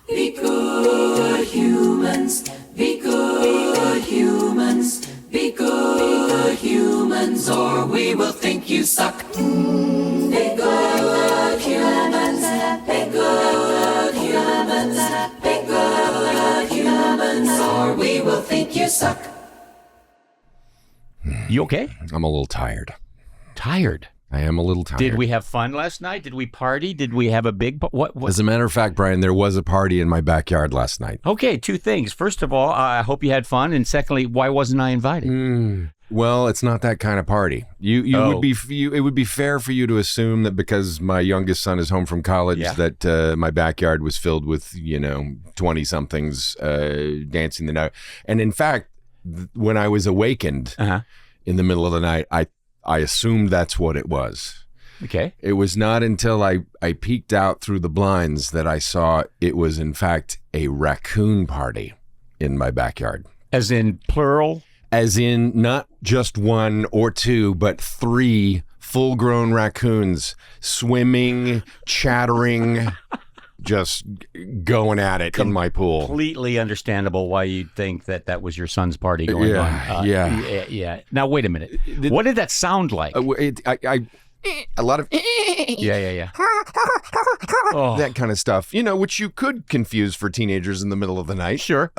Be good humans, be good humans, be good humans, or we will think you suck. Be good humans, be good humans, be good humans, or we will think you suck. You okay? I'm a little tired. Tired? I am a little tired. Did we have fun last night? Did we party? Did we have a big... What? As a matter of fact, Brian, there was a party in my backyard last night. Okay, two things. First of all, I hope you had fun. And secondly, why wasn't I invited? Well, it's not that kind of party. It would be fair for you to assume that because my youngest son is home from college, that my backyard was filled with 20-somethings dancing the night. And in fact, when I was awakened in the middle of the night, I assumed that's what it was. Okay. It was not until I peeked out through the blinds that I saw it was in fact a raccoon party in my backyard. As in plural? As in not just one or two, but 3 full-grown raccoons swimming, chattering, just going at it in my pool. Completely understandable why you'd think that was your son's party going on. Yeah. Now, wait a minute. What did that sound like? A lot of Yeah. that kind of stuff, which you could confuse for teenagers in the middle of the night. Sure.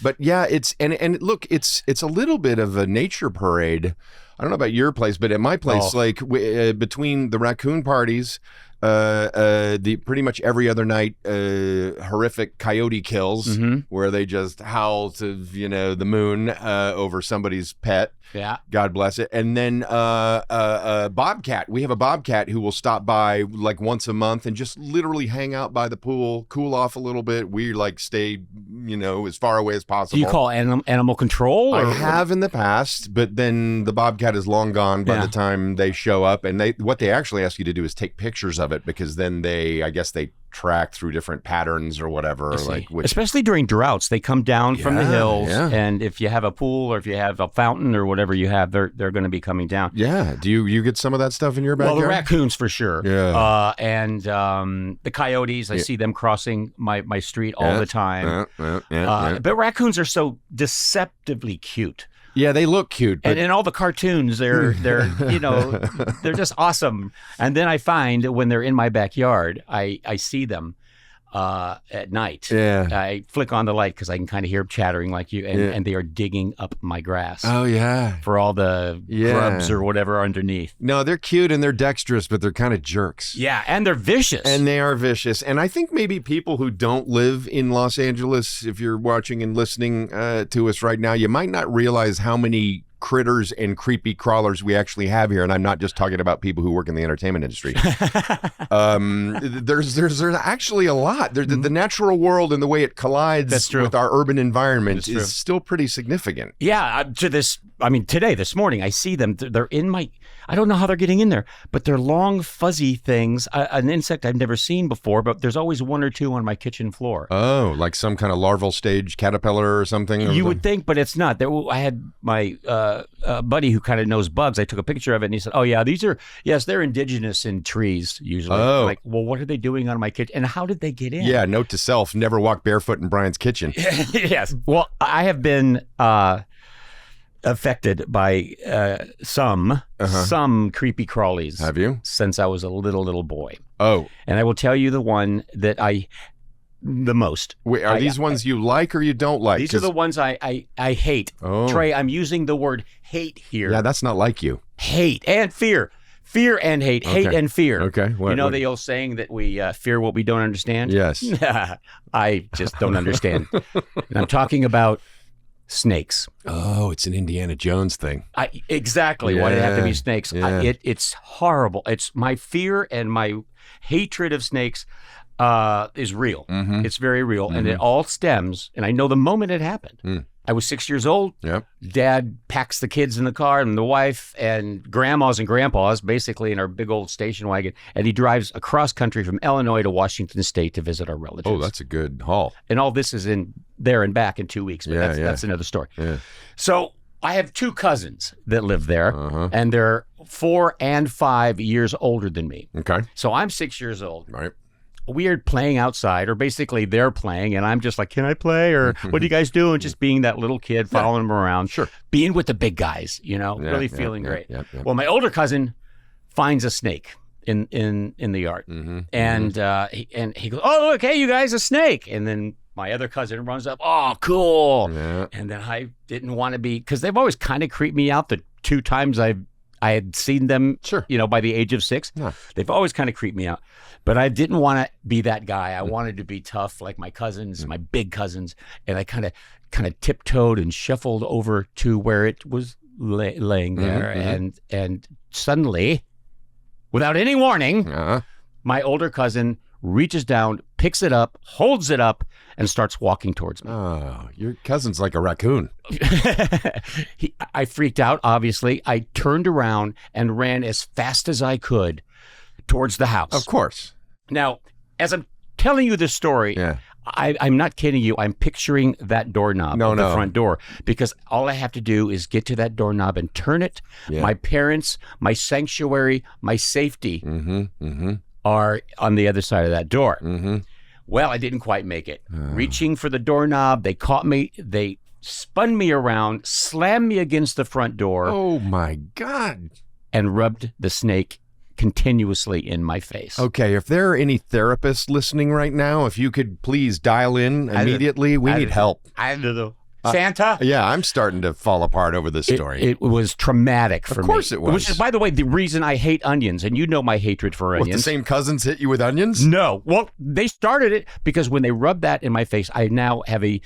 But yeah, it's look, it's a little bit of a nature parade. I don't know about your place, but at my place, between the raccoon parties, the pretty much every other night horrific coyote kills where they just howl to the moon over somebody's pet. Yeah, God bless it. And then bobcat. We have a bobcat who will stop by like once a month and just literally hang out by the pool, cool off a little bit. We stay as far away as possible. Do you call animal control? I have in the past, but then the bobcat is long gone by the time they show up. And what they actually ask you to do is take pictures of it, because then I guess they track through different patterns or whatever. Especially during droughts, they come down from the hills, and if you have a pool or if you have a fountain or whatever you have, they're going to be coming down. Yeah. Do you get some of that stuff in your backyard? Well, the raccoons for sure. Yeah. And the coyotes, I see them crossing my street all the time. But raccoons are so deceptively cute. Yeah, they look cute. But... And in all the cartoons, they're they're just awesome. And then I find when they're in my backyard, I see them at night. Yeah. I flick on the light because I can kind of hear them chattering like you, and they are digging up my grass. Oh, yeah. For all the grubs or whatever underneath. No, they're cute and they're dexterous, but they're kind of jerks. Yeah, and they're vicious. And they are vicious. And I think maybe people who don't live in Los Angeles, if you're watching and listening to us right now, you might not realize how many critters and creepy crawlers we actually have here, and I'm not just talking about people who work in the entertainment industry. There's actually a lot. The natural world and the way it collides with our urban environment is still pretty significant. Yeah, this morning I see them. They're in my. I don't know how they're getting in there, but they're long, fuzzy things. An insect I've never seen before, but there's always one or two on my kitchen floor. Oh, like some kind of larval stage caterpillar or something? You would think, but it's not. I had my buddy who kind of knows bugs. I took a picture of it, and he said, "Oh yeah, they're indigenous in trees usually." Oh, like, well, what are they doing on my kitchen, and how did they get in? Yeah, note to self: never walk barefoot in Brian's kitchen. Yes. Well, I have been affected by some creepy crawlies. Have you? Since I was a little boy. Oh. And I will tell you the one that the most. Wait, are these ones you like or you don't like? These are the ones I hate. Oh. Trey, I'm using the word hate here. Yeah, that's not like you. Hate and fear. Fear and hate. Hate and fear. Okay. What? The old saying that we fear what we don't understand? Yes. I just don't understand. And I'm talking about snakes. Oh, it's an Indiana Jones thing. Exactly. Why did it have to be snakes? Yeah. It's horrible. It's my fear and my hatred of snakes is real. Mm-hmm. It's very real. Mm-hmm. And it all stems, and I know the moment it happened. I was 6 years old. Yep. Dad packs the kids in the car and the wife and grandmas and grandpas basically in our big old station wagon. And he drives across country from Illinois to Washington State to visit our relatives. Oh, that's a good haul. And all this is in there and back in 2 weeks. But that's another story. Yeah. So I have two cousins that live there, Uh-huh. and they're 4 and 5 years older than me. Okay. So I'm 6 years old. Right. We're playing outside, or basically they're playing, and I'm just like, can I play? Or what are you guys doing? Just being that little kid, following them around. Sure. Being with the big guys, really feeling great. Well, my older cousin finds a snake in the yard. And he goes, oh, look, hey, you guys, a snake. And then my other cousin runs up, oh, cool. Yeah. And then I didn't want to be, because they've always kind of creeped me out the 2 times I had seen them, Sure. by the age of 6. Yeah. They've always kind of creeped me out. But I didn't want to be that guy. I wanted to be tough like my cousins, my big cousins. And I kind of tiptoed and shuffled over to where it was laying there. And suddenly, without any warning, my older cousin reaches down, picks it up, holds it up, and starts walking towards me. Oh, your cousin's like a raccoon. I freaked out, obviously. I turned around and ran as fast as I could towards the house. Of course. Now, as I'm telling you this story, I'm not kidding you. I'm picturing that doorknob at the front door, because all I have to do is get to that doorknob and turn it. Yeah. My parents, my sanctuary, my safety are on the other side of that door. Well, I didn't quite make it. Reaching for the doorknob, they caught me. They spun me around, slammed me against the front door. Oh, my God. And rubbed the snake continuously in my face. Okay, if there are any therapists listening right now, if you could please dial in immediately. We need help. I don't know. Santa? Yeah, I'm starting to fall apart over this story. It was traumatic for me. Of course it was. Which is, by the way, the reason I hate onions, and you know my hatred for onions. What, the same cousins hit you with onions? No. Well, they started it because when they rubbed that in my face, I now have a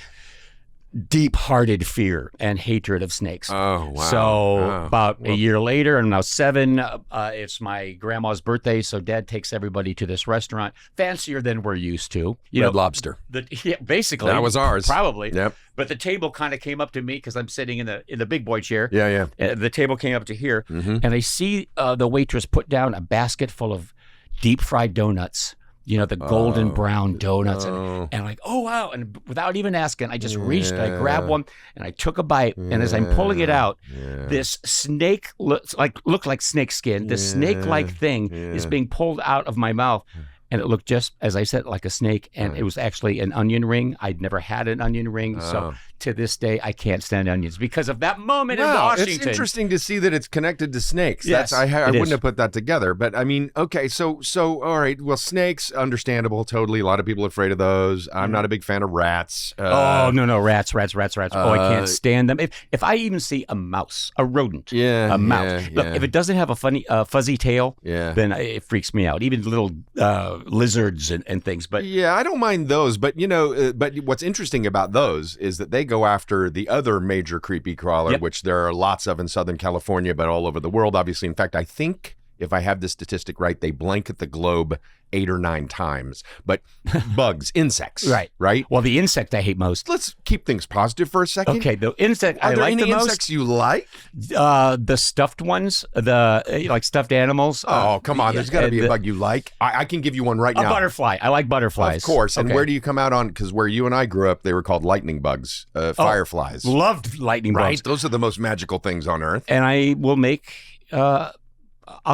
deep-hearted fear and hatred of snakes. Oh, wow. So about a year later, I'm now 7. It's my grandma's birthday, so Dad takes everybody to this restaurant, fancier than we're used to. Red Lobster. Basically. That was ours. Probably. Yep. But the table kind of came up to me because I'm sitting in the big boy chair. Yeah. The table came up to here, and I see the waitress put down a basket full of deep-fried donuts. The golden brown donuts. And I'm like, oh, wow. And without even asking, I just reached, I grabbed one, and I took a bite. And as I'm pulling it out, this snake looked like snake skin. This snake-like thing is being pulled out of my mouth. And it looked just, as I said, like a snake. And it was actually an onion ring. I'd never had an onion ring. So to this day, I can't stand onions because of that moment in Washington. It's interesting to see that it's connected to snakes. Yes, I wouldn't have put that together. But I mean, okay, so all right. Well, snakes, understandable, totally. A lot of people are afraid of those. I'm not a big fan of rats. No, rats. Oh, I can't stand them. If I even see a mouse, a rodent, a mouse. Look, if it doesn't have a funny fuzzy tail, then it freaks me out. Even little lizards and things. But yeah, I don't mind those. But but what's interesting about those is that they go after the other major creepy crawler, which there are lots of in Southern California, but all over the world, obviously. In fact, I think, if I have this statistic right, they blanket the globe 8 or 9 times. But bugs, insects, right? Well, the insect I hate most. Let's keep things positive for a second. Okay, the insect I like the most. Are there any most. insects you like? The stuffed ones, like stuffed animals. Oh, come on. There's got to be a bug you like. I can give you one right now. A butterfly. I like butterflies. Of course. And where do you come out on? Because where you and I grew up, they were called lightning bugs, fireflies. Loved lightning bugs. Right? Those are the most magical things on earth. And I will make, I'll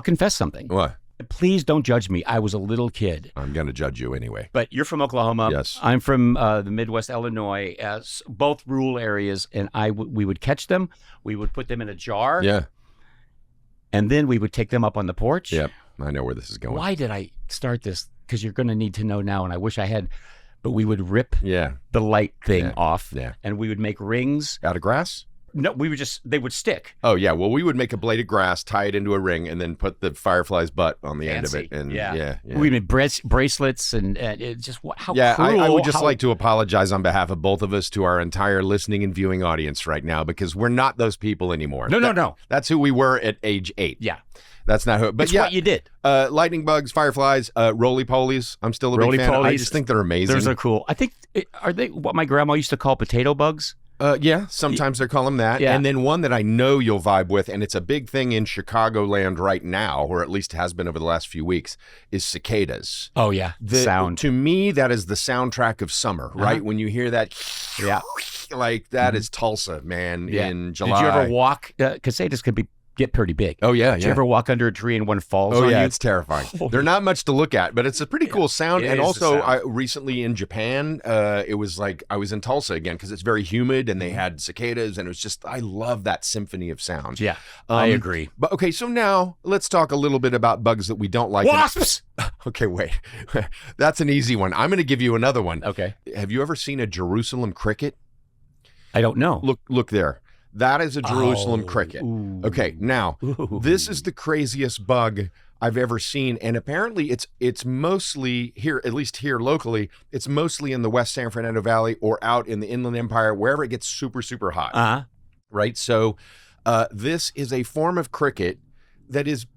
confess something. What? Please don't judge me. I was a little kid. I'm going to judge you anyway. But you're from Oklahoma. Yes. I'm from the Midwest, Illinois, both rural areas. And we would catch them. We would put them in a jar. Yeah. And then we would take them up on the porch. Yep. I know where this is going. Why did I start this? Because you're going to need to know now, and I wish I had. But we would rip the light thing off. Yeah. And we would make rings. Out of grass? No, they would stick. Oh, yeah. Well, we would make a blade of grass, tie it into a ring, and then put the firefly's butt on the end of it. And we made bracelets and it just, how cruel. I would just like to apologize on behalf of both of us to our entire listening and viewing audience right now, because we're not those people anymore. No. That's who we were at age 8. Yeah. That's not who. But what you did. Lightning bugs, fireflies, roly-polies. I'm still a big fan. I just think they're amazing. Those are cool. I think, are they what my grandma used to call potato bugs? Yeah, sometimes they call them that. Yeah. And then one that I know you'll vibe with, and it's a big thing in Chicagoland right now, or at least has been over the last few weeks, is cicadas. Oh, yeah. The sound. To me, that is the soundtrack of summer, right? When you hear that. Yeah. like that is Tulsa, man, in July. Did you ever walk? Because cicadas can get pretty big. Oh, yeah. Did you ever walk under a tree and one falls on you? It's terrifying. They're not much to look at, but it's a pretty cool sound. And also, recently in Japan, it was like I was in Tulsa again because it's very humid and they had cicadas, and it was just, I love that symphony of sound. Yeah, I agree. But okay, so now let's talk a little bit about bugs that we don't like. Wasps! Okay, wait. That's an easy one. I'm going to give you another one. Okay. Have you ever seen a Jerusalem cricket? I don't know. Look there. That is a Jerusalem cricket. Ooh. Okay, now, this is the craziest bug I've ever seen, and apparently it's mostly here, at least here locally, it's mostly in the West San Fernando Valley or out in the Inland Empire, wherever it gets super, super hot. Uh-huh. Right? So this is a form of cricket that is,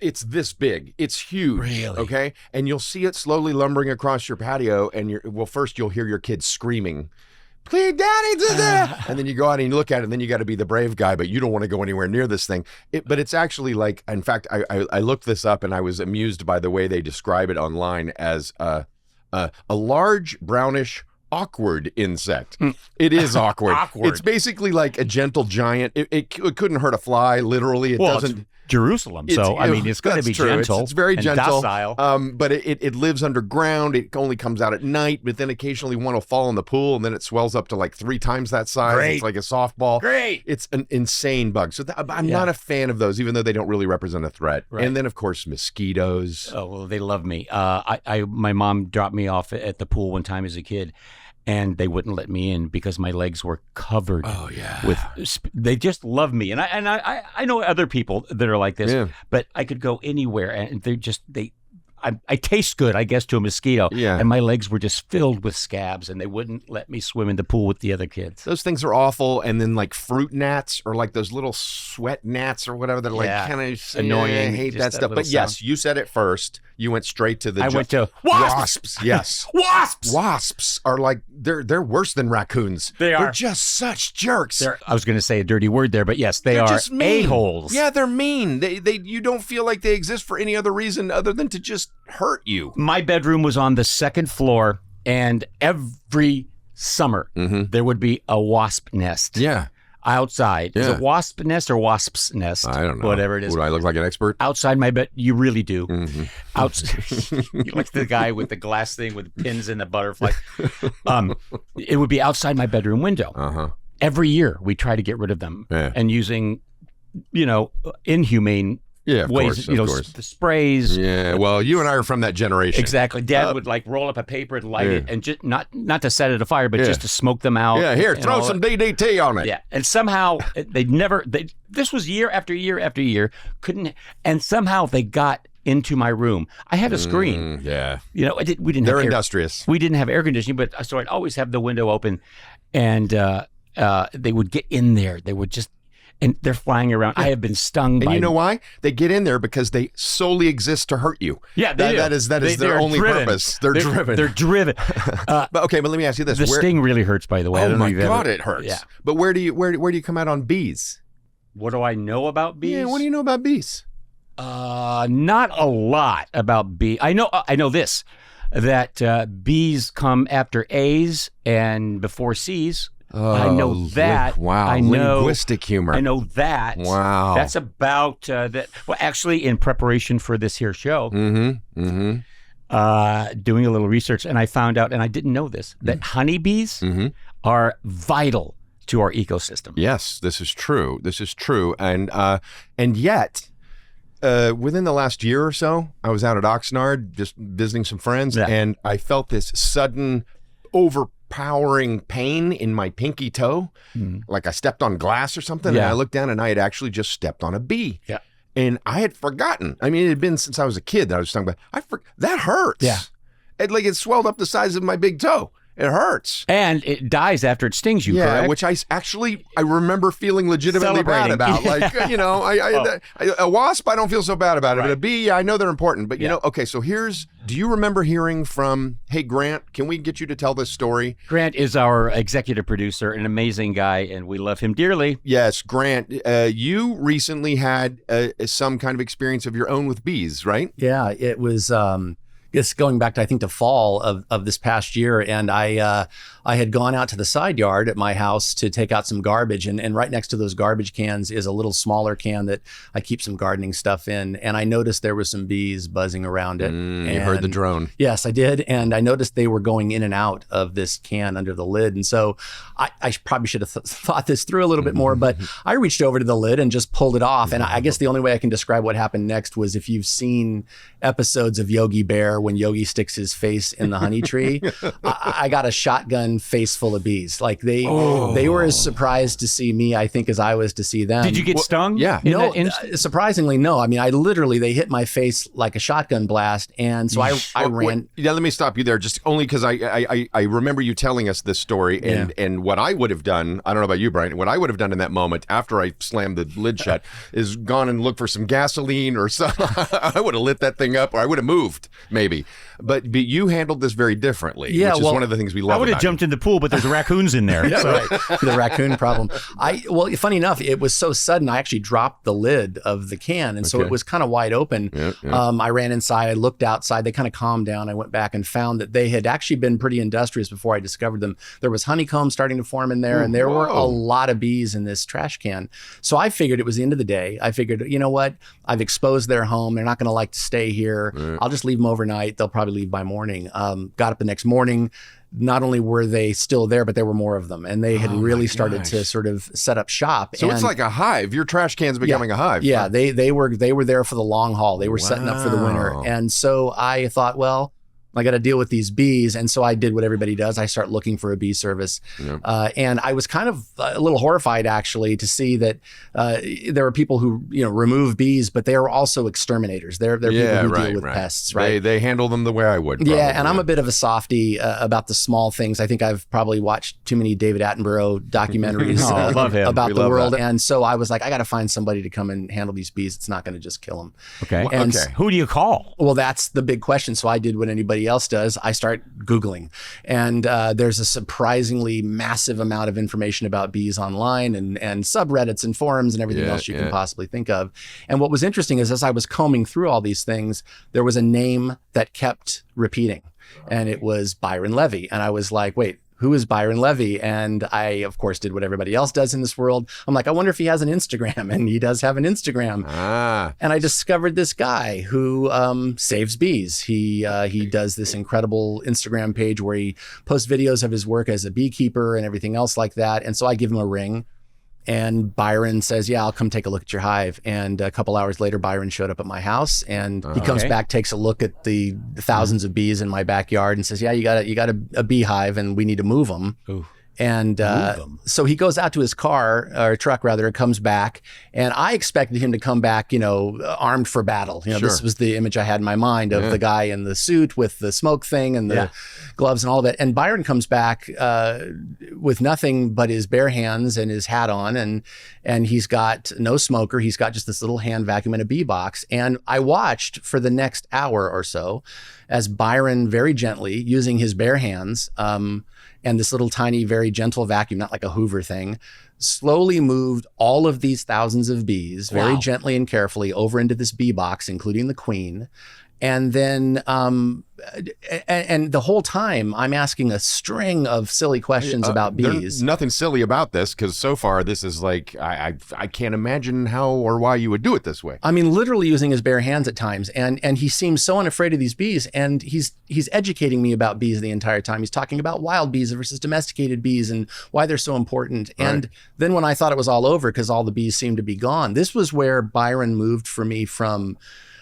it's this big. It's huge. Really? Okay? And you'll see it slowly lumbering across your patio, and first you'll hear your kids screaming, "Please, Daddy, do that!" And then you go out and you look at it, and then you got to be the brave guy, but you don't want to go anywhere near this thing. But it's actually like, in fact, I looked this up, and I was amused by the way they describe it online as a large, brownish, awkward insect. It is awkward. It's basically like a gentle giant. It couldn't hurt a fly, literally. It doesn't. Jerusalem, so I mean, it's going to be true. gentle. It's very gentle, docile. But it lives underground. It only comes out at night, but then occasionally one will fall in the pool, and then it swells up to like 3 times that size. Great. It's like a softball. Great. It's an insane bug. So I'm not a fan of those, even though they don't really represent a threat. Right. And then of course mosquitoes. Oh well, they love me. My mom dropped me off at the pool one time as a kid, and they wouldn't let me in because my legs were covered. Oh yeah. With they just love me, and I know other people that are like this, but I could go anywhere, and I taste good, I guess, to a mosquito. Yeah. And my legs were just filled with scabs, and they wouldn't let me swim in the pool with the other kids. Those things are awful. And then like fruit gnats or like those little sweat gnats or whatever. They're like kind of annoying. I hate that stuff. But yes, you said it first. You went straight to the. I went to wasps. Yes, wasps. Wasps are like they're worse than raccoons. They are. They're just such jerks. I was going to say a dirty word there, but yes, they're just mean. a-holes. Yeah, they're mean. They you don't feel like they exist for any other reason other than to just hurt you. My bedroom was on the second floor, and every summer there would be a wasp nest. Yeah. Outside. Yeah. Is it wasp nest or wasp's nest? I don't know. Whatever it is. Would I look like an expert? Outside my bed, you really do. You like the guy with the glass thing with pins and the butterfly. It would be outside my bedroom window. Every year we try to get rid of them, and using, inhumane ways, of course. the sprays. Yeah, well, you and I are from that generation. Exactly. Dad would like roll up a paper and light it, and just not to set it afire, but just to smoke them out. Yeah, here, throw some DDT on it. Yeah, and somehow this was year after year after year, and somehow they got into my room. I had a screen. Yeah. We didn't. They're industrious. We didn't have air conditioning, but so I'd always have the window open, and they would get in there. They would just. And they're flying around. I have been stung by. And you know why? They get in there because they solely exist to hurt you. Yeah, that is their only purpose. They're driven. They're driven. But let me ask you this: the sting really hurts, by the way. Oh my God, it hurts. Yeah. But where do you come out on bees? What do I know about bees? Yeah, what do you know about bees? Not a lot about bees. I know this, that bees come after A's and before C's. I know that. Wow. I know, linguistic humor. I know that. Wow. That's about that. Well, actually, in preparation for this here show, doing a little research, and I found out, and I didn't know this, that honeybees are vital to our ecosystem. Yes, this is true. And yet, within the last year or so, I was out at Oxnard just visiting some friends, and I felt this sudden overpowering pain in my pinky toe, like I stepped on glass or something. And I looked down, and I had actually just stepped on a bee. Yeah. And I had forgotten. I mean, it had been since I was a kid that I was talking about. That hurts. Yeah. It swelled up the size of my big toe. It hurts. And it dies after it stings you, correct? Which I remember feeling legitimately bad about. Like, a wasp, I don't feel so bad about it. But a bee, I know they're important. But, okay, so do you remember hearing from, hey, Grant, can we get you to tell this story? Grant is our executive producer, an amazing guy, and we love him dearly. Yes, Grant, you recently had some kind of experience of your own with bees, right? Yeah, it was it's going back to, I think, the fall of this past year. And I had gone out to the side yard at my house to take out some garbage. And right next to those garbage cans is a little smaller can that I keep some gardening stuff in. And I noticed there was some bees buzzing around it. You heard the drone. Yes, I did. And I noticed they were going in and out of this can under the lid. And so I probably should have thought this through a little bit more, but I reached over to the lid and just pulled it off. And I guess the only way I can describe what happened next was if you've seen episodes of Yogi Bear when Yogi sticks his face in the honey tree, I got a shotgun face full of bees. Like they were as surprised to see me, I think, as I was to see them. Did you get stung? Yeah. No, surprisingly, no. I mean, they hit my face like a shotgun blast. And so I ran. Yeah, let me stop you there, just only because I remember you telling us this story, and what I would have done, I don't know about you, Brian, what I would have done in that moment after I slammed the lid shut is gone and looked for some gasoline or something. I would have lit that thing up, or I would have moved, maybe. But you handled this very differently, which is one of the things we love. I would have jumped in the pool, but there's raccoons in there. Yeah, right. The raccoon problem. Well, funny enough, it was so sudden, I actually dropped the lid of the can. And so it was kind of wide open. I ran inside, I looked outside, they kind of calmed down. I went back and found that they had actually been pretty industrious before I discovered them. There was honeycomb starting to form in there, and there were a lot of bees in this trash can. So I figured it was the end of the day. I figured, you know what? I've exposed their home. They're not going to like to stay here. I'll just leave them overnight. They'll probably leave by morning. Got up the next morning. Not only were they still there, but there were more of them. And they had really started to sort of set up shop. So it's like a hive. Your trash can's becoming a hive. Yeah, they were there for the long haul. They were setting up for the winter. And so I thought, well, I got to deal with these bees. And so I did what everybody does. I start looking for a bee service. And I was kind of a little horrified, actually, to see that there are people who, remove bees, but they are also exterminators. They're people who deal with pests, right? They handle them the way I would. Probably. Yeah, and I'm a bit of a softie about the small things. I think I've probably watched too many David Attenborough documentaries about the world. And so I was like, I got to find somebody to come and handle these bees. It's not going to just kill them. Okay. Who do you call? Well, that's the big question. So I did what anybody else does. I start Googling, and there's a surprisingly massive amount of information about bees online and subreddits and forums and everything else you can possibly think of. And what was interesting is as I was combing through all these things, there was a name that kept repeating, and it was Byron Levy. And I was like, wait, who is Byron Levy? And I, of course, did what everybody else does in this world. I'm like, I wonder if he has an Instagram. And he does have an Instagram. And I discovered this guy who saves bees. He does this incredible Instagram page where he posts videos of his work as a beekeeper and everything else like that. And so I give him a ring. And Byron says, yeah, I'll come take a look at your hive. And a couple hours later, Byron showed up at my house, and he comes back, takes a look at the thousands of bees in my backyard and says, yeah, you got a beehive and we need to move them. Ooh. And so he goes out to his car, or truck rather, and comes back. And I expected him to come back, armed for battle. This was the image I had in my mind of the guy in the suit with the smoke thing and the gloves and all of it. And Byron comes back with nothing but his bare hands and his hat on. And he's got no smoker. He's got just this little hand vacuum and a bee box. And I watched for the next hour or so as Byron very gently, using his bare hands, and this little tiny, very gentle vacuum, not like a Hoover thing, slowly moved all of these thousands of bees very gently and carefully over into this bee box, including the queen. And then, and the whole time I'm asking a string of silly questions about bees. There's nothing silly about this, because so far this is like, I can't imagine how or why you would do it this way. I mean, literally using his bare hands at times. And he seems so unafraid of these bees. And he's educating me about bees the entire time. He's talking about wild bees versus domesticated bees and why they're so important. Right. And then when I thought it was all over, because all the bees seemed to be gone, this was where Byron moved for me from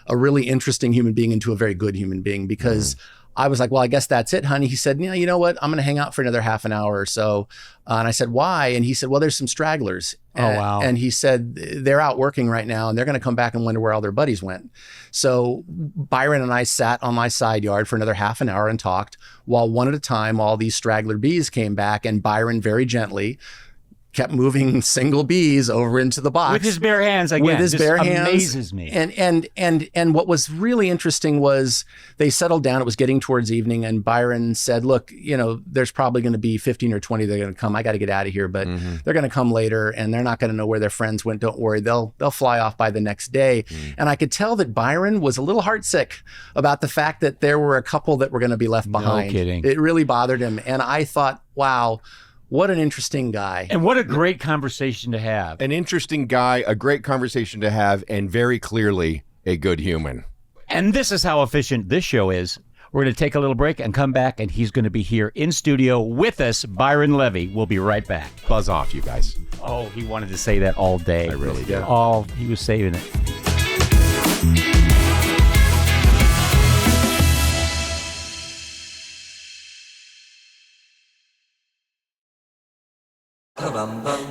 a really interesting human being into a very good human being, because I was like, well, I guess that's it, honey. He said, yeah, you know what? I'm going to hang out for another half an hour or so. And I said, why? And he said, well, there's some stragglers. And he said, they're out working right now and they're going to come back and wonder where all their buddies went. So Byron and I sat on my side yard for another half an hour and talked, while one at a time, all these straggler bees came back, and Byron very gently kept moving single bees over into the box with his bare hands again. With his bare hands, amazes me. And what was really interesting was they settled down. It was getting towards evening, and Byron said, "Look, there's probably going to be 15 or 20 that are going to come. I got to get out of here, but they're going to come later, and they're not going to know where their friends went. Don't worry, they'll fly off by the next day." And I could tell that Byron was a little heartsick about the fact that there were a couple that were going to be left behind. No kidding. It really bothered him, and I thought, wow. What an interesting guy. And what a great conversation to have. An interesting guy, a great conversation to have, and very clearly a good human. And this is how efficient this show is. We're going to take a little break and come back, and he's going to be here in studio with us, Byron Levy. We'll be right back. Buzz off, you guys. Oh, he wanted to say that all day. I really did. Oh, he was saving it.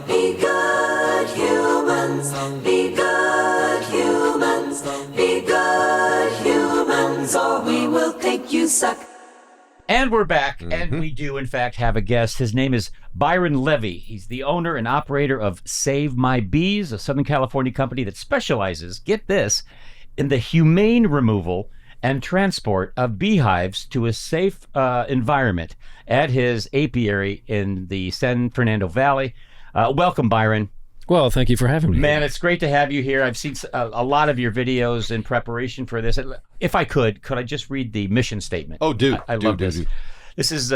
Be good humans, be good humans, be good humans, or we will think you suck. And we're back, and we do, in fact, have a guest. His name is Byron Levy. He's the owner and operator of Save My Bees, a Southern California company that specializes, get this, in the humane removal and transport of beehives to a safe environment at his apiary in the San Fernando Valley. Welcome, Byron. Well, thank you for having me. Man, it's great to have you here. I've seen a lot of your videos in preparation for this. If I could I just read the mission statement? Oh, do. I love this. This is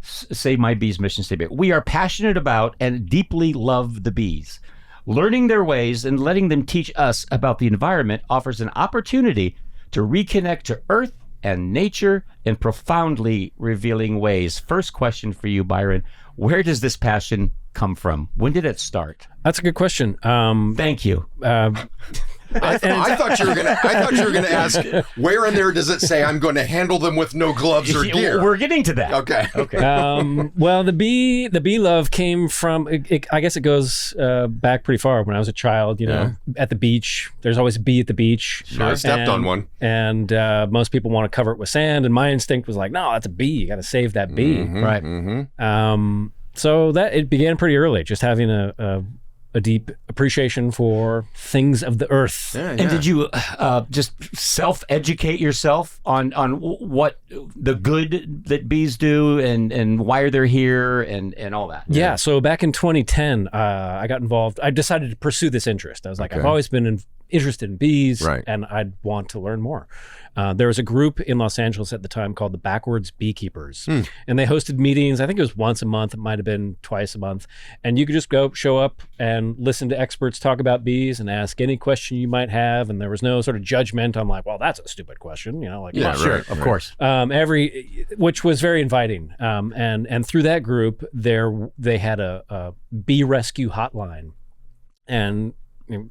Save My Bees mission statement. We are passionate about and deeply love the bees. Learning their ways and letting them teach us about the environment offers an opportunity to reconnect to Earth and nature in profoundly revealing ways. First question for you, Byron. Where does this passion come from? When did it start? That's a good question. Thank you. I thought you were gonna ask, where in there does it say I'm going to handle them with no gloves or gear? We're getting to that. Okay. Well, the bee love came from. I guess it goes back pretty far. When I was a child, at the beach, there's always a bee at the beach. Sure. I stepped on one. And most people want to cover it with sand, and my instinct was like, no, that's a bee. You got to save that bee, right? So that it began pretty early, just having a deep appreciation for things of the earth. Yeah, And did you just self-educate yourself on what the good that bees do and why they're here and all that? Yeah. So back in 2010, I got involved. I decided to pursue this interest. I was like, I've always been interested in bees, and I'd want to learn more. There was a group in Los Angeles at the time called the Backwards Beekeepers, and they hosted meetings. I think it was once a month. It might have been twice a month. And you could just show up and listen to experts talk about bees and ask any question you might have. And there was no sort of judgment on like, well, that's a stupid question, Of course. Which was very inviting. And through that group, they had a bee rescue hotline. And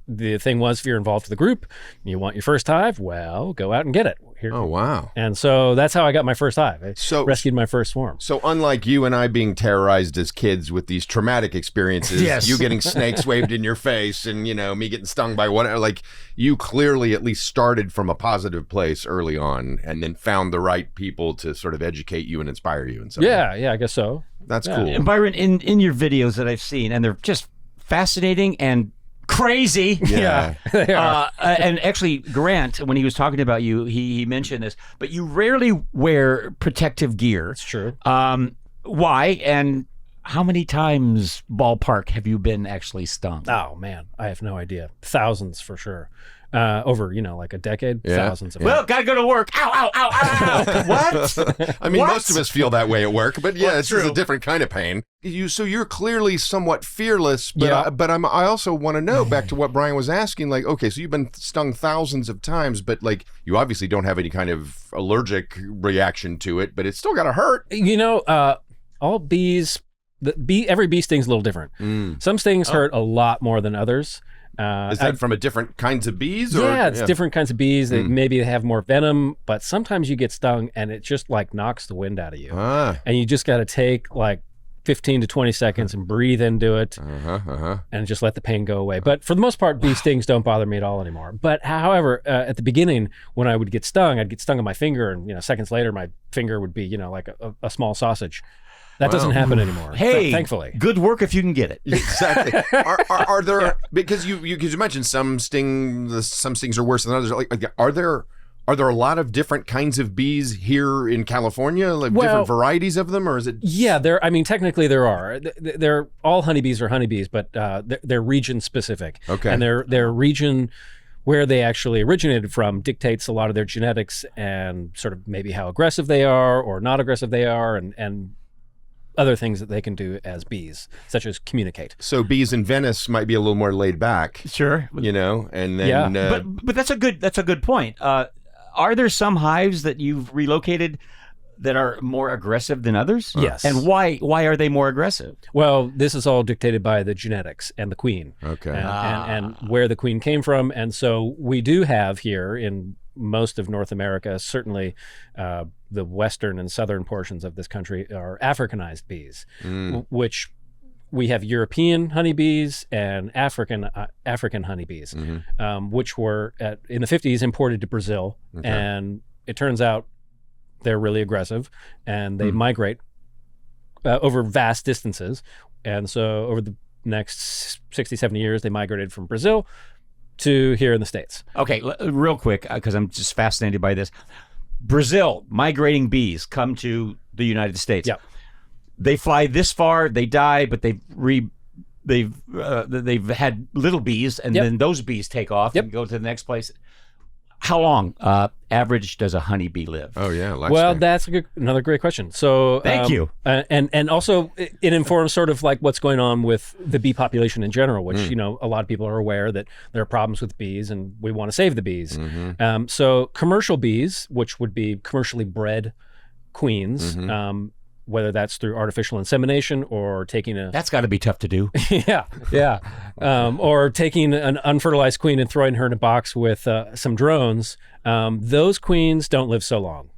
the thing was, if you're involved with the group, you want your first hive, well, go out and get it. Here. Oh, wow. And so that's how I got my first hive. I rescued my first swarm. So unlike you and I being terrorized as kids with these traumatic experiences, you getting snakes waved in your face and, me getting stung by whatever, like you clearly at least started from a positive place early on and then found the right people to sort of educate you and inspire you. And so yeah, I guess so. That's cool. And Byron, in your videos that I've seen, and they're just fascinating and crazy. Yeah. And actually, Grant, when he was talking about you, he mentioned this, but you rarely wear protective gear. That's true. Why? And how many times, ballpark, have you been actually stung? Oh, man, I have no idea. Thousands for sure. Over, like a decade, thousands of Well, gotta go to work. Ow, ow, ow, ow. What? I mean, most of us feel that way at work, but Well, it's just a different kind of pain. So you're clearly somewhat fearless, but I also want to know, back to what Brian was asking, like, okay, so you've been stung thousands of times, but like you obviously don't have any kind of allergic reaction to it, but it's still got to hurt. All bees, every bee sting's a little different. Some stings hurt a lot more than others. Is that from a different kinds of bees? Yeah, it's different kinds of bees. That maybe they have more venom, but sometimes you get stung and it just like knocks the wind out of you. And you just got to take like 15 to 20 seconds and breathe into it and just let the pain go away. But for the most part, bee stings don't bother me at all anymore. But however, at the beginning, when I would get stung, I'd get stung on my finger and, seconds later, my finger would be, like a small sausage. That doesn't happen anymore. Hey, thankfully. good work if you can get it. Exactly. Are there, because you mentioned some stings are worse than others. Are there a lot of different kinds of bees here in California, like different varieties of them, or is it? Yeah, technically there are. They're all honeybees are honeybees, but they're region specific. Okay. And their region where they actually originated from dictates a lot of their genetics and sort of maybe how aggressive they are or not aggressive they are, and other things that they can do as bees, such as communicate. So bees in Venice might be a little more laid back. Sure. And then but that's a good point. Are there some hives that you've relocated that are more aggressive than others? Yes. And why are they more aggressive? Well, this is all dictated by the genetics and the queen. Okay. And where the queen came from. And so we do have here in most of North America, certainly the western and southern portions of this country are Africanized bees, which we have European honeybees and African honeybees, which were in the 50s imported to Brazil. Okay. And it turns out they're really aggressive and they migrate over vast distances. And so over the next 60, 70 years, they migrated from Brazil to here in the States. Okay, real quick, because I'm just fascinated by this. Brazil, migrating bees come to the United States. Yeah. They fly this far, they die, but they've had little bees, and then those bees take off and go to the next place. How long average does a honeybee live? Oh yeah, well, that's another great question. So thank you, and also it informs sort of like what's going on with the bee population in general, which a lot of people are aware that there are problems with bees, and we want to save the bees. So commercial bees, which would be commercially bred queens. Whether that's through artificial insemination or taking that's got to be tough to do. Or taking an unfertilized queen and throwing her in a box with some drones. Those queens don't live so long.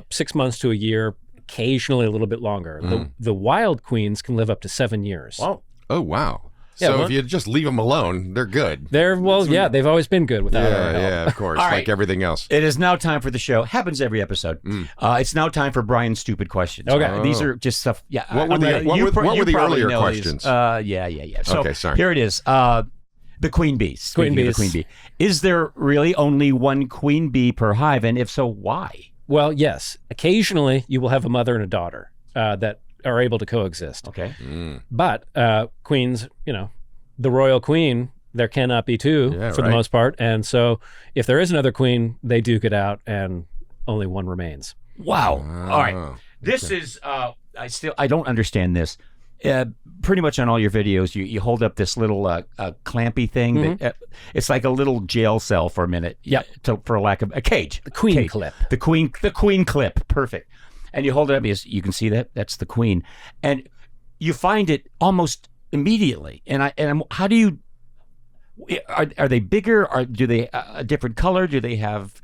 6 months to a year, occasionally a little bit longer. The wild queens can live up to 7 years. Wow. Oh, wow. So if you just leave them alone, they're good. They've always been good without our help. Yeah, of course, like everything else. It is now time for the show. Happens every episode. It's now time for Brian's stupid questions. Okay. These are just stuff. Yeah. What were the earlier questions? Yeah. So okay, sorry. Here it is. The queen bees. The queen bee. Is there really only one queen bee per hive? And if so, why? Well, yes. Occasionally, you will have a mother and a daughter that are able to coexist. Okay. But queens, the royal queen, there cannot be two for the most part. And so if there is another queen, they duke it out and only one remains. Wow. All right. This is, I don't understand this. Pretty much on all your videos, you hold up this little clampy thing. That, it's like a little jail cell for a minute. Yeah. For lack of a cage. The queen cage. clip. The queen clip. Perfect. And you hold it up, you can see that's the queen. And you find it almost immediately. How do you, are they bigger? Or do they a different color? Do they have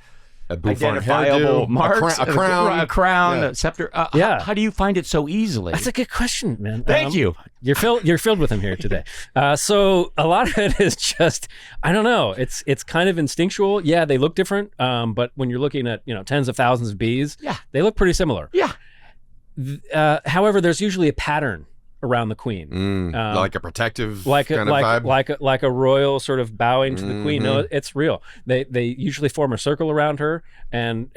identifiable marks? A crown, a scepter? How do you find it so easily? That's a good question, man. Thank you. You're filled with them here today. So a lot of it is just, I don't know. It's kind of instinctual. Yeah, they look different. But when you're looking at tens of thousands of bees, they look pretty similar. Yeah. However, there's usually a pattern around the queen, like a protective kind of vibe, like a royal sort of bowing to the queen. No, it's real. They usually form a circle around her, and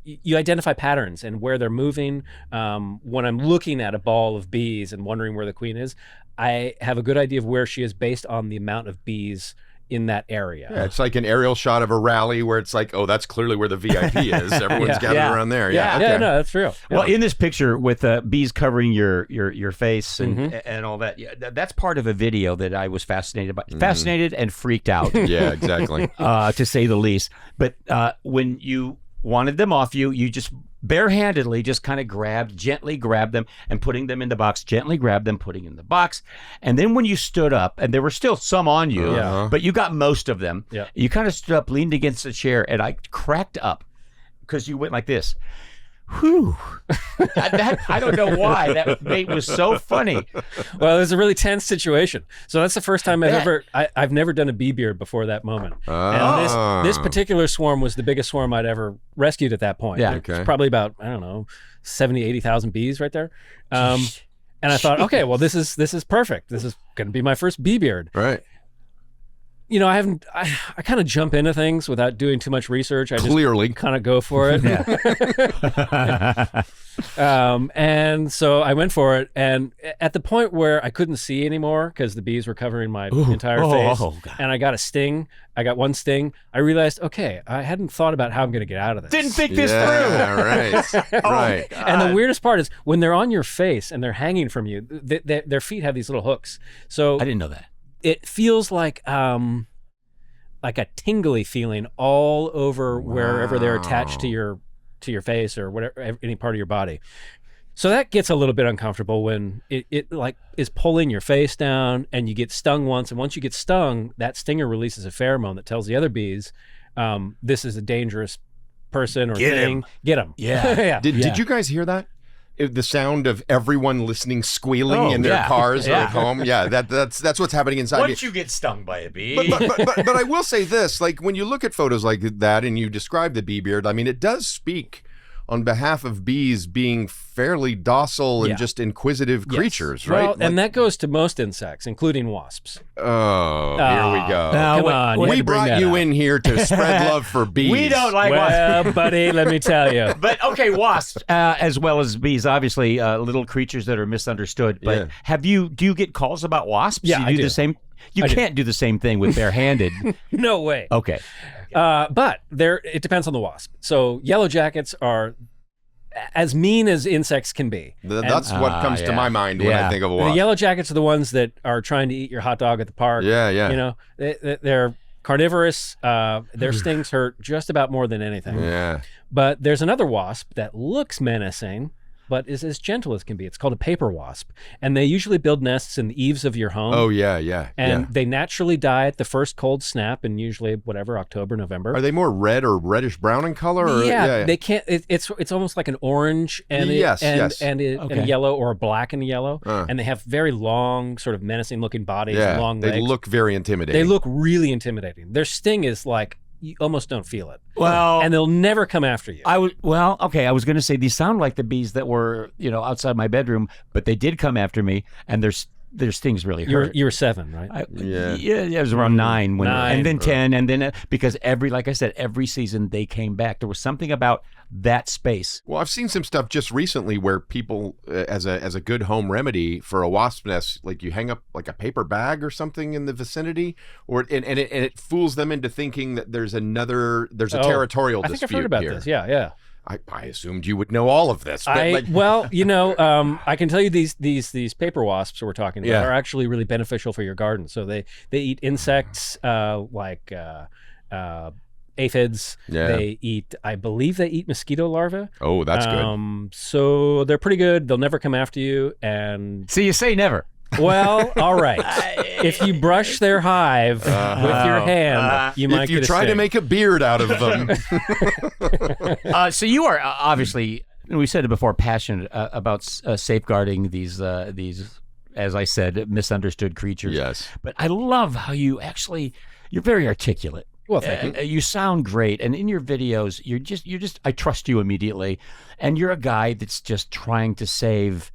you identify patterns and where they're moving. When I'm looking at a ball of bees and wondering where the queen is, I have a good idea of where she is based on the amount of bees in that area. Yeah, it's like an aerial shot of a rally where it's like, oh, that's clearly where the VIP is. Everyone's gathered around there. Yeah, no, that's real. Well, in this picture with bees covering your face and all that, that's part of a video that I was fascinated by, fascinated and freaked out. Yeah, exactly. To say the least. But when you wanted them off you just barehandedly just kind of gently grabbed them and putting them in the box, gently grabbed them, putting in the box. And then when you stood up, and there were still some on you, but you got most of them, you kind of stood up, leaned against the chair, and I cracked up because you went like this. Whew. I don't know why that mate was so funny. Well, it was a really tense situation. So that's the first time I've never done a bee beard before that moment. And this particular swarm was the biggest swarm I'd ever rescued at that point. Yeah. It's probably about, I don't know, 70, 80,000 bees right there. And I thought, okay, well, this is perfect. This is going to be my first bee beard. Right. You know, I kind of jump into things without doing too much research. I Clearly. just kind of go for it. And so I went for it. And at the point where I couldn't see anymore because the bees were covering my entire face, and I got a sting, I got one sting, I realized, okay, I hadn't thought about how I'm going to get out of this. Didn't think this through. Right. Right. And the weirdest part is when they're on your face and they're hanging from you, their feet have these little hooks. So I didn't know that. It feels like a tingly feeling all over wherever they're attached to your face or whatever, any part of your body. So that gets a little bit uncomfortable when it like is pulling your face down and you get stung once. And once you get stung, that stinger releases a pheromone that tells the other bees, this is a dangerous person or thing. Get him. Yeah. Did you guys hear that? The sound of everyone listening squealing in their cars or at home. Yeah, that's what's happening inside. Once you get stung by a bee. But I will say this, like when you look at photos like that and you describe the bee beard, I mean, it does speak on behalf of bees being fairly docile and just inquisitive creatures, right? Well, and that goes to most insects, including wasps. Oh, here we go. Come on. We brought you in here to spread love for bees. We don't like wasps. Well, buddy, let me tell you. But okay, wasps, as well as bees, obviously little creatures that are misunderstood. But do you get calls about wasps? Yeah, I do. The same. You can't do the same thing with barehanded. No way. Okay. But it depends on the wasp. So yellow jackets are as mean as insects can be. That's what comes to my mind when I think of a wasp. The yellow jackets are the ones that are trying to eat your hot dog at the park. Yeah. You know, they're carnivorous. Their stings hurt just about more than anything. Yeah. But there's another wasp that looks menacing, but is as gentle as can be. It's called a paper wasp. And they usually build nests in the eaves of your home. Oh, yeah. And they naturally die at the first cold snap in usually October, November. Are they more red or reddish brown in color? Or? Yeah, they can't. It's almost like an orange and a yellow or a black and a yellow. And they have very long, sort of menacing looking bodies and long legs. They look very intimidating. They look really intimidating. Their sting is like, you almost don't feel it. Well, and they'll never come after you. I was going to say these sound like the bees that were, outside my bedroom, but they did come after me, and their stings really hurt. You were 7, right? It was around 9 and then 10, and then because like I said, every season they came back. There was something about that space. Well, I've seen some stuff just recently where people, as a good home remedy for a wasp nest, like you hang up like a paper bag or something in the vicinity, and it fools them into thinking that there's a territorial dispute. I think I've heard about this. Yeah. I assumed you would know all of this. I can tell you these paper wasps we're talking about are actually really beneficial for your garden. So they eat insects like aphids. Yeah. I believe they eat mosquito larvae. Oh, that's good. So they're pretty good. They'll never come after you. And so you say never. Well, all right. If you brush their hive with your hand, you might get a sting. If you try to make a beard out of them. So you are obviously, we said it before, passionate about safeguarding these, as I said, misunderstood creatures. Yes. But I love how you're very articulate. Well, thank you. You sound great, and in your videos, you're just. I trust you immediately, and you're a guy that's just trying to save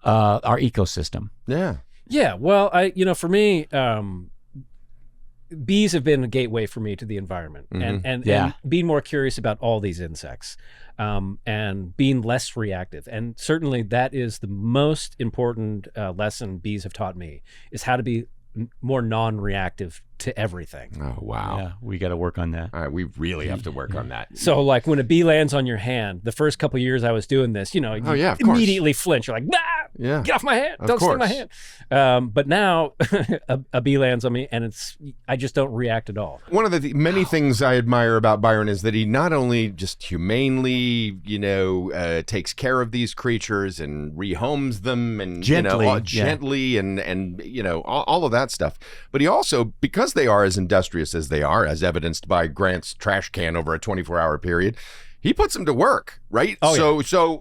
our ecosystem. Yeah. Well, for me, bees have been a gateway for me to the environment, and being more curious about all these insects, and being less reactive. And certainly, that is the most important lesson bees have taught me: is how to be more non-reactive to everything. Oh, wow. Yeah, we got to work on that. All right, we really have to work on that. So like when a bee lands on your hand, the first couple of years I was doing this, you immediately flinch. You're like, get off my hand. Don't sting my hand. But now a bee lands on me and I just don't react at all. One of the many things I admire about Byron is that he not only just humanely, takes care of these creatures and rehomes them and gently and all of that stuff, but he also, because they are as industrious as they are, as evidenced by Grant's trash can over a 24-hour period, he puts them to work, right? Oh, so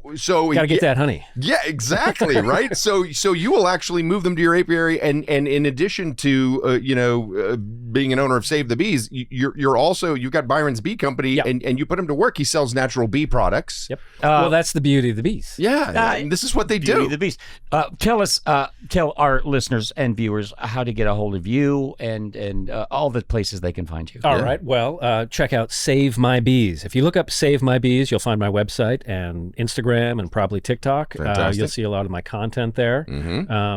Got to get that honey. Yeah, exactly, right? So you will actually move them to your apiary, and in addition to being an owner of Save the Bees, you're also, you've got Byron's Bee Company, and you put him to work. He sells natural bee products. Yep. Well, that's the beauty of the bees. Yeah, and this is what they do. The bees. Tell our listeners and viewers how to get a hold of you and all the places they can find you. All right. Well, check out Save My Bees. If you look up Save My Bees, you'll find my website and Instagram and probably TikTok. You'll see a lot of my content there.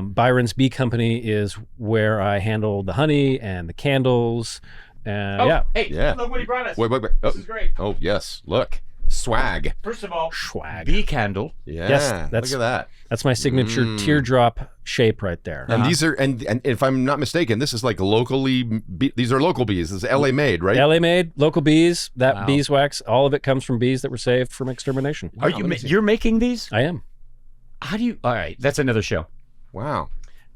Byron's Bee Company is where I handle the honey and the candles. Hey, look what he brought us. Wait. This is great. Oh, yes. Look. Swag. First of all, swag. bee candle. Yeah. Yes, look at that. That's my signature teardrop shape right there. And these are, and if I'm not mistaken, this is like these are local bees. This is LA made, right? LA made, local bees. That beeswax, all of it comes from bees that were saved from extermination. Are you're making these? I am. How do you? All right, that's another show. Wow.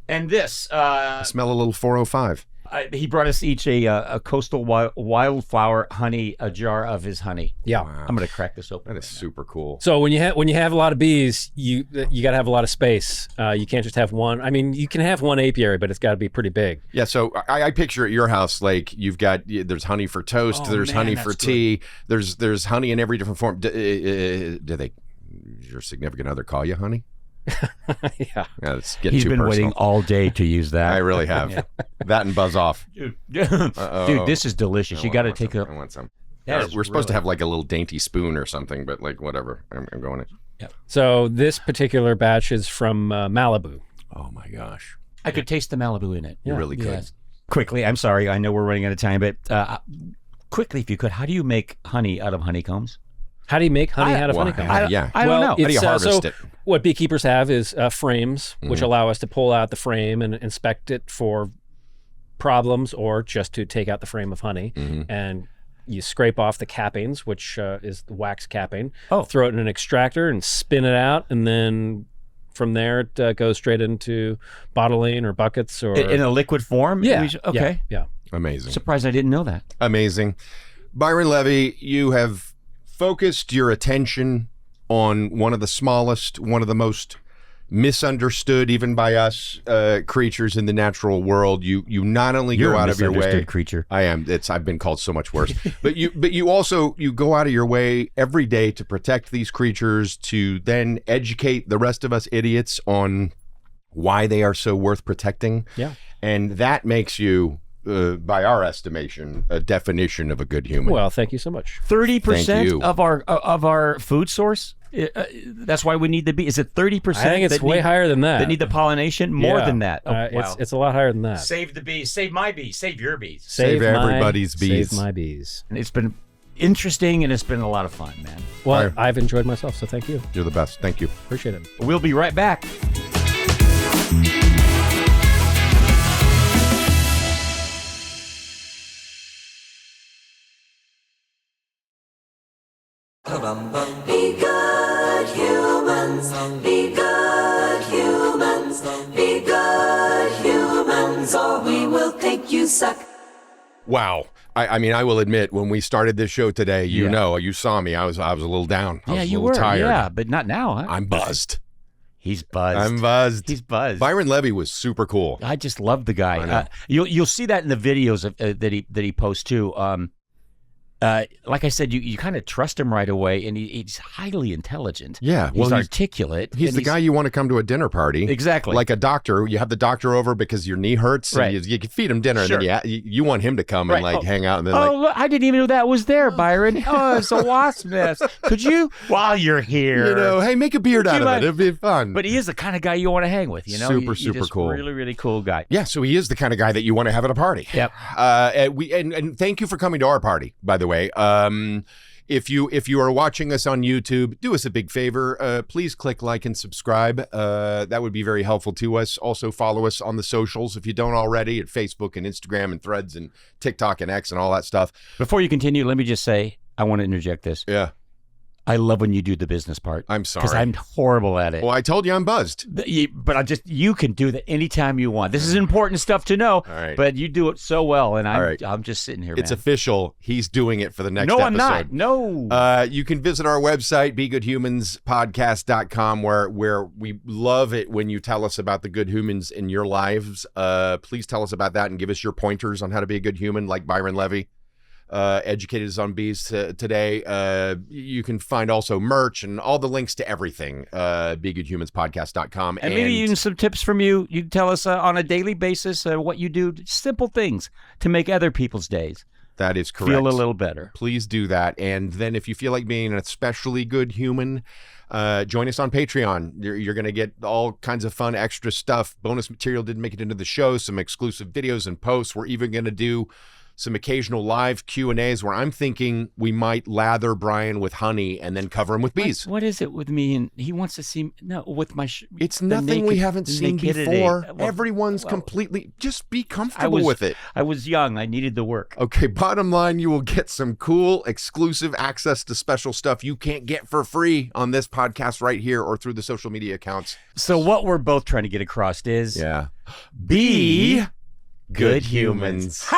And this, I smell a little 405. he brought us each a coastal wildflower honey, a jar of his honey. Yeah, Wow. I'm gonna crack this open. That is super cool. So when you have a lot of bees, you got to have a lot of space. You can't just have one. I mean, you can have one apiary, but it's got to be pretty big. Yeah. So I picture at your house, like there's honey for toast, there's honey for tea, there's honey in every different form. Does your significant other call you honey? Yeah. Let's get He's too been personal. waiting all day to use that. I really have. That and buzz off. Dude, this is delicious. You got to take I want some. That is We're supposed to really- have like a little dainty spoon or something, but like whatever. I'm going to. So this particular batch is from Malibu. Oh my gosh. I could taste the Malibu in it. You really could. Yes. Quickly, I'm sorry. I know we're running out of time, but quickly, if you could, how do you make honey out of honeycombs? How do you make honey out of honeycomb? I don't know. How do you harvest it? What beekeepers have is frames, which allow us to pull out the frame and inspect it for problems, or just to take out the frame of honey. And you scrape off the cappings, which is the wax capping. Throw it in an extractor and spin it out, and then from there it goes straight into bottling or buckets or In a liquid form? Yeah. Okay. Yeah. Amazing. Surprised I didn't know that. Amazing. Byron Levy, you have focused your attention on one of the smallest, one of the most misunderstood, even by us, creatures in the natural world. You not only You're go a out of your way. misunderstood creature. I am. I've been called so much worse. but you also go out of your way every day to protect these creatures, to then educate the rest of us idiots on why they are so worth protecting. Yeah. And that makes you, by our estimation, a definition of a good human. Well, thank you so much. 30% of our food source. That's why we need the bee. Is it 30%? I think it's way higher than that. That need the pollination more Yeah. than that. Oh, wow. It's a lot higher than that. Save the bees. Save my bees. Save your bees. Save everybody's bees. Save my bees. And it's been interesting, and it's been a lot of fun, man. Well, I've enjoyed myself, so thank you. You're the best. Thank you. Appreciate it. We'll be right back. Be good humans, be good humans, be good humans, or we will think you suck. Wow. I mean, I will admit, when we started this show today, you saw me. I was a little down. I was a little tired. Yeah, but not now, huh? I'm buzzed. He's buzzed. I'm buzzed. He's buzzed. Byron Levy was super cool. I just love the guy. I know. You'll see that in the videos that he posts too. Like I said, you kind of trust him right away, and he's highly intelligent. Yeah, he's articulate. He's the guy you want to come to a dinner party. Exactly. Like a doctor. You have the doctor over because your knee hurts, Right. and you can feed him dinner, Sure. and then you want him to come and Right. hang out, and then Look, I didn't even know that was there, Byron. Oh, it's a wasp nest. Could you, while you're here, hey, make a beard Would out you of mind- it. It'd be fun. But he is the kind of guy you want to hang with. You know, Super He's just cool. Really, really cool guy. yeah, so he is the kind of guy that you want to have at a party. Yep. And thank you for coming to our party, by the way. If you are watching us on YouTube, do us a big favor. Please click like and subscribe. That would be very helpful to us. Also follow us on the socials if you don't already, at Facebook and Instagram and Threads and TikTok and X and all that stuff. Before you continue, let me just say, I want to interject this. Yeah. I love when you do the business part. I'm sorry. Because I'm horrible at it. Well, I told you I'm buzzed. But you can do that anytime you want. This is important stuff to know. All right. But you do it so well, and I'm just sitting here, It's man. official. He's doing it for the next No, episode. I'm not. No. You can visit our website, begoodhumanspodcast.com, where we love it when you tell us about the good humans in your lives. Please tell us about that and give us your pointers on how to be a good human, like Byron Levy educated us on bees today. You can find also merch and all the links to everything, begoodhumanspodcast.com. And maybe even some tips from you. You can tell us on a daily basis what you do, simple things to make other people's days. That is correct. Feel a little better. Please do that. And then if you feel like being an especially good human, join us on Patreon. You're going to get all kinds of fun extra stuff. Bonus material didn't make it into the show, some exclusive videos and posts. We're even going to do some occasional live Q&As where I'm thinking we might lather Brian with honey and then cover him with bees. What is it with me? And he wants to see with my. It's nothing we haven't seen before. Everyone's completely. Just be comfortable with it. I was young. I needed the work. Okay. Bottom line, you will get some cool, exclusive access to special stuff you can't get for free on this podcast right here or through the social media accounts. So what we're both trying to get across is, be good humans. Be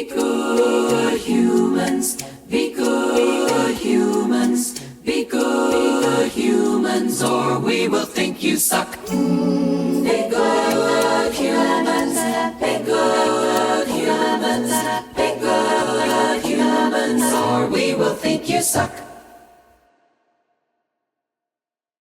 good humans. Be good humans. Be good humans, or we will think you suck. Be good humans. Be good humans. Be good humans, or we will think you suck.